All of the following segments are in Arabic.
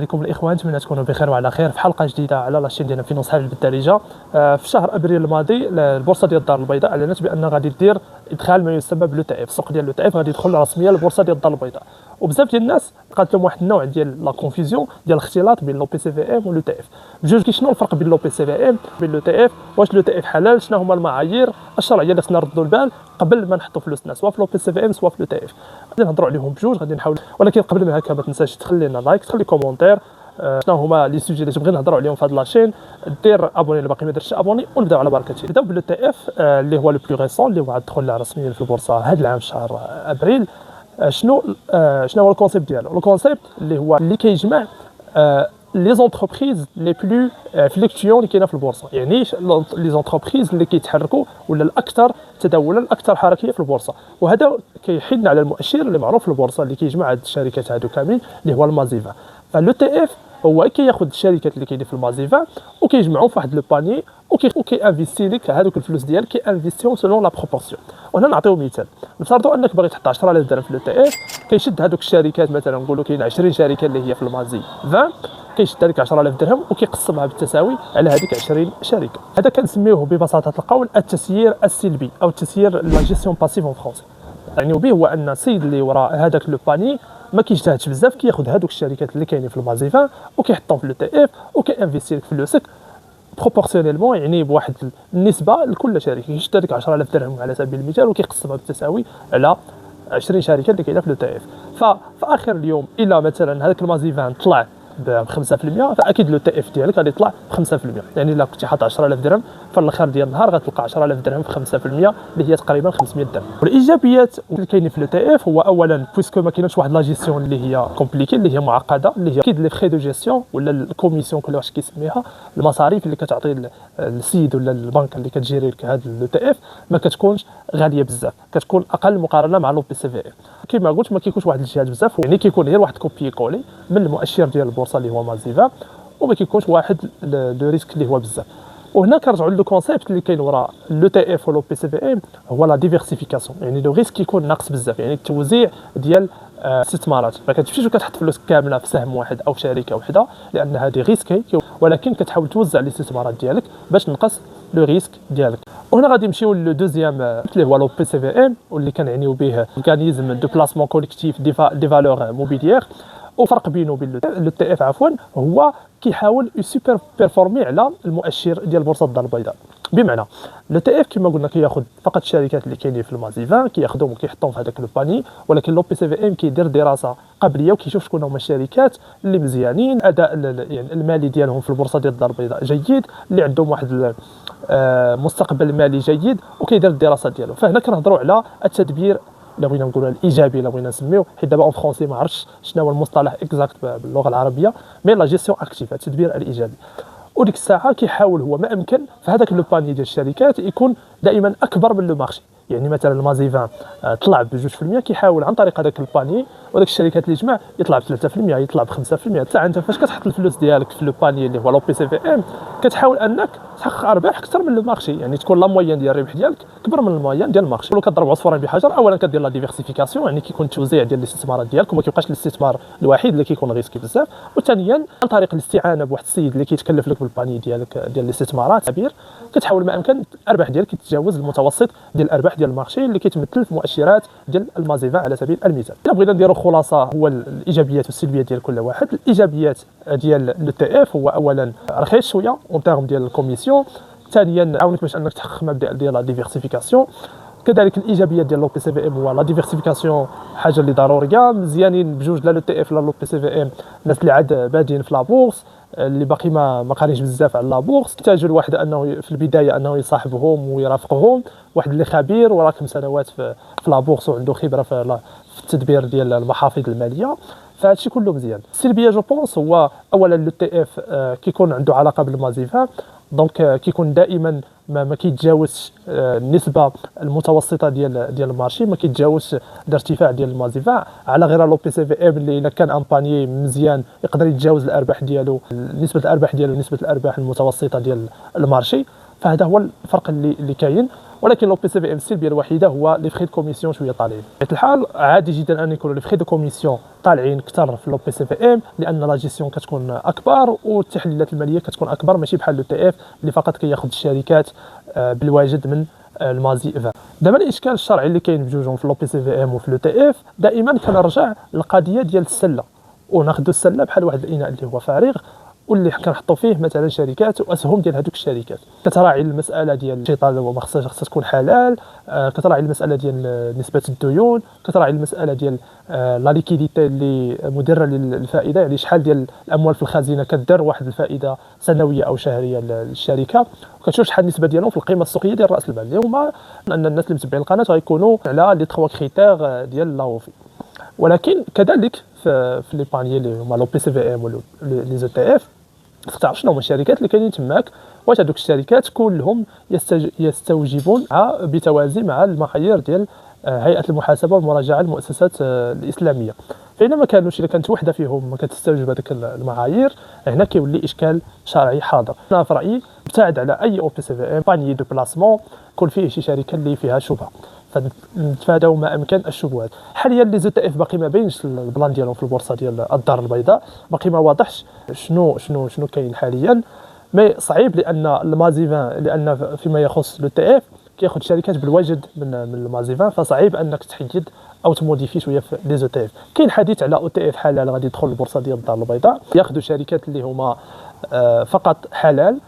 عليكم الاخوان، نتمنى تكونوا بخير وعلى خير في حلقه جديده على لاشين ديالنا في نصح بالدارجه. في شهر ابريل الماضي البورصه ديال الدار البيضاء اعلنت بان غادي دير ادخال ما يسمى بلو تي اف. السوق ديال لو تي اف غادي يدخل رسميا للبورصه ديال الدار البيضاء، وبزاف ديال الناس قالت لهم واحد النوع ديال لا كونفيزيون ديال الاختلاط بين لو بي سي في ام ولو تي اف. بجوج شنو الفرق بين لو بي سي في ام وبين لو تي اف؟ واش لو تي اف حلال؟ شنو هما المعايير الشرعيه اللي خصنا نردوا البال قبل ما نحطوا فلوسنا سواء في لو بي سي في ام سواء في لو تي اف؟ غادي نهضروا عليهم بجوج، غادي نحاول. ولكن قبل ما هكا ما تنساش تخلي لنا لايك، تخلي كومونتير شنو هما لي سوجي اللي تبغي نهضروا عليهم في هذه لاشين، دير ابوني اللي باقي ما درتش ابوني، ونبداو على بركه الله. نبداو بلو تي اف اللي هو لو بلو ريسون اللي هو دخل رسميا في البورصه هذا العام في شهر ابريل. شنو هو الكونسيبت ديالو؟ الكونسيبت اللي كيجمع لي زونتربريز لي بلو فليكتيون اللي كاينه في البورصه، يعني لي زونتربريز اللي كيتحركوا ولا الاكثر تداولا الاكثر حركيه في البورصه. وهذا كيحيدنا على المؤشر اللي معروف في البورصه اللي كيجمع هاد الشركات هادو كاملين اللي هو المازيفا. فلو تي اف هو كياخذ الشركات اللي كاينين في المازيفا وكيجمعهم في واحد لو باني وكي انفيستي لك هذوك الفلوس ديالك، كي انفيستيهم سولون لا بروبورسيون. وهنا نعطيو مثال، نفترضوا انك باغي تحط 10000 درهم في لو تي اف، كيشد هذوك الشركات مثلا نقولوا كاين 20 شركه اللي هي في المازي 20، كيشد هذيك 10000 درهم وكيقسمها بالتساوي على هذيك 20 شركه. هذا كنسميوه ببساطه القول التسيير السلبي او التسيير لا جيستيون باسيف اون فرونسي. يعني به هو ان السيد اللي وراء هذاك لو باني ما كيجتهدش بزاف، كياخذ هذوك الشركات اللي كاينين في المازيفا وكيحطهم في لو تي اف وكينفيستي لك فلوسك بروبورسيونيلمون، يعني بواحد النسبه لكل شركه. كيشد هذيك 10000 درهم على سبيل المثال وكيقسمها بالتساوي على 20 شركه اللي كاينه في لو تي اف. ففي اخر اليوم الا مثلا هذاك المازيفان طلع ب 5%، فاكيد لو تي اف ديالك غادي يطلع ب 5%. يعني الا كنتي حاط 10000 درهم فالاخر ديال النهار غتلقى 10000 درهم في 5% اللي هي تقريبا 500 درهم. والايجابيات اللي كاينين في لو تي اف هو اولا بويسكو ما كاينش واحد لا جيستيون اللي هي كومبليكي، اللي هي معقده، اللي هي اكيد لي فري دو جيستيون ولا الكوميسيون كل واحد كيسميها، المصاريف اللي كتعطي السيد ولا البنك اللي كتجيري لك هذا لو تي اف ما كتكونش غاليه بزاف، كتكون اقل مقارنه مع لو بي سي في ام. كما قلت ما كيكونش واحد الجهاز بزاف، يعني كيكون غير واحد كوبي كولي من المؤشر ديال البورصه اللي هو مازيفا، وما كيكونش واحد لو ريسك اللي هو بزاف. وهنا كنرجعوا لو كونسيبت اللي كاين وراء لو تي اف ولو بي سي في ام هو لا ديفيرسيفيكاسيون، يعني لو ريسك كيكون ناقص بزاف، يعني التوزيع ديال الاستثمارات. ما كتمشيش وكتحط فلوس كامله في سهم واحد او في شركه وحده لان هذه ريسكي، ولكن كتحاول توزع الاستثمارات ديالك باش تنقص لو ريسك ديالك. وهنا غادي نمشيو لو دوزيام اللي هو لو بي سي في ام واللي كنعنيو به اورغانيزم دو بلاسمون كوليكتيف دي فالور موبيليير. وفرق بينه وبين لو تي اف هو كيحاول يسوبر بيرفورمي على المؤشر ديال بورصه الدار البيضاء. بمعنى لو تي اف كما قلنا كياخذ فقط الشركات اللي كاينين في المازيفا كياخذهم وكيحطهم في هذاك لو باني، ولكن لو بي سي في ام كيدير دراسه قبليه وكيشوف شكون هما الشركات اللي مزيانين، اداء يعني المالي ديالهم في البورصه ديال الدار البيضاء جيد، اللي عندهم واحد مستقبل مالي جيد، وكيدير الدراسه ديالو. فهنا كنهضروا على التدبير الا بغينا نقولوا الايجابي، الا بغينا نسميوه، حيت دابا اون فرونسي ما عرفتش شنو هو المصطلح اكزاكت باللغه العربيه، مي لا جيستيون اكتيف، التدبير الايجابي. وديك الساعه كيحاول هو ما امكن في هذاك لو باني ديال الشركات يكون دائما اكبر من لو مارشي. يعني مثلا المازيفان طلع ب 2%، كيحاول عن طريق هذاك الباني وداك الشركات اللي جمع يطلع ب 3%، يطلع ب 5%. حتى انت فاش كتحط الفلوس ديالك في لو باني اللي هو لو بي سي في ام كتحاول انك تحقق ارباح اكثر من لو مارشي، يعني تكون لا موين ديال الربح ديالك كبر من الموين ديال المارشي. ولو كضرب عصفورين بحجر، اولا كدير لا ديفيرسيفيكاسيون، يعني كيكون التوزيع ديال الاستثمارات ديالك وما كيبقاش الاستثمار الوحيد اللي كيكون ريسكي بزاف. وثانيا عن طريق الاستعانه بواحد السيد اللي كيتكلف لك بالباني ديالك ديال الاستثمارات كبير، كتحاول ما امكن الارباح ديالك تتجاوز المتوسط ديال الارباح ديال المارشي اللي كيتمثل في مؤشرات ديال المازيفا على سبيل المثال. الا بغينا نديروا خلاصه هو الايجابيات والسلبيات ديال كل واحد. الايجابيات ديال لو تي اف هو اولا رخيص شويه اون تيرم ديال الكوميسيون، ثانيا عاونك باش انك تحقق مبدا ديال لا ديفيرسيفيكاسيون. كذلك الايجابيات ديال لو بي سي في ام هو لا ديفيرسيفيكاسيون، حاجه اللي ضروريه مزيانين بجوج، لا لو تي اف لا لو بي سي في ام. الناس اللي عاد بادين في لابورس، اللي باقي ما قاريش بزاف على لابورس، يحتاج الواحد انه في البدايه انه يصاحبهم ويرافقهم، واحد اللي خبير وراه كم سنوات في لابورس وعنده خبره في التدبير ديال المحافظ الماليه. فهذا الشيء كله مزيان. السلبيه جو بونس هو اولا لو تي اف كيكون عنده علاقه بالمازيفا، دونك كيكون دائما ما كيتجاوزش النسبه المتوسطه ديال المارشي، ما كيتجاوزش الارتفاع ديال المازيفا، على غير لو بي سي في ام اللي الا كان ان باني مزيان يقدر يتجاوز الارباح ديالو، نسبه الارباح ديالو نسبه الارباح المتوسطه ديال المارشي. فهذا هو الفرق اللي كاين. ولكن لو بي سي في ام السلبيه الوحيده هو لي فري دو كوميسيون شويه طالعين. بطبيعه الحال عادي جدا ان يكونوا لي فري دو كوميسيون طالعين اكثر في لو بي سي في ام، لان لا جيستيون كتكون اكبر والتحليلات الماليه كتكون اكبر، ماشي بحال لو تي اف اللي فقط كياخذ الشركات بالواجد من المازي 20. دابا الاشكال الشرعي اللي كاين بجوجهم في لو بي سي في ام وفي لو تي اف دائما كنرجع للقضيه ديال السله، وناخذوا السله بحال واحد الاناء اللي هو فارغ واللي كنحطوا فيه مثلا شركات واسهم ديال هذوك الشركات. كتراعي المساله ديال الانشطه وما خصها تكون حلال، كتراعي المساله ديال نسبه الديون، كتراعي المساله ديال لا ليكيديتي اللي مدره للفائده، يعني شحال ديال الاموال في الخزينه كدير واحد الفائده سنويه او شهريه للشركه، وكتشوف شحال النسبه ديالهم في القيمه السوقيه ديال راس المال. اليوم ان الناس اللي متبعين القناه غيكونوا على لي 3 كريتير ديال لاوفي. ولكن كذلك في لي بانيي اللي هما لو بي سي في ام و لي زو تي اف تعرف شنو هما الشركات اللي كاينين تماك، واش هذوك الشركات كلهم يستوجبون بتوازي مع المعايير ديال هيئه المحاسبه والمراجعه المؤسسات الاسلاميه. فإذا ما كانوش، الا كانت وحده فيهم ما كتستوجب هذيك المعايير، هنا كيولي اشكال شرعي حاضر. انا في رايي ابتعد على اي او بي سي في ام بانيي دو بلاسمون كل فيه شي شركه اللي فيها شبهه، فنتفاداو ما امكن الشبهات. حاليا لي زو تي اف باقي ما بينش البلان ديالهم في البورصه ديال الدار البيضاء، باقي ما واضحش شنو كاين حاليا. مي صعيب لان المازي 20 لان فيما يخص لو تي اف كياخذ شركات بالواجد من المازي 20، فصعيب انك تحيد او تموديفي شويه في لي زو تي اف. كاين حديث على او تي اف حلال غادي يدخل البورصه ديال الدار البيضاء، ياخذوا شركات اللي هما فقط حلال،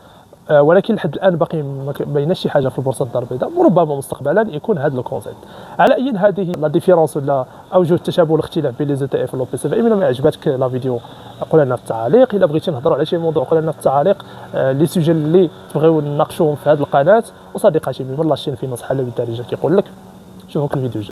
ولكن لحد الان باقي ما بيناش شي حاجه في البورصه الدار البيضاء، وربما مستقبلا يكون هذا الكونسيبت. على اي هذه لا ديفيرونس ولا اوجه التشابه والاختلاف بين لي زو تي اف ولو بي سي في ام. الا ما عجبتك لا فيديو قول لنا في التعاليق، الا بغيتي نهضروا على شي موضوع قول لنا في التعاليق لي سوجي اللي تبغيو نناقشوهم في هذه القناه. وصديقاتي من الله الشين في نصح بالدارجه كيقول لك نشوفك الفيديو الجاي.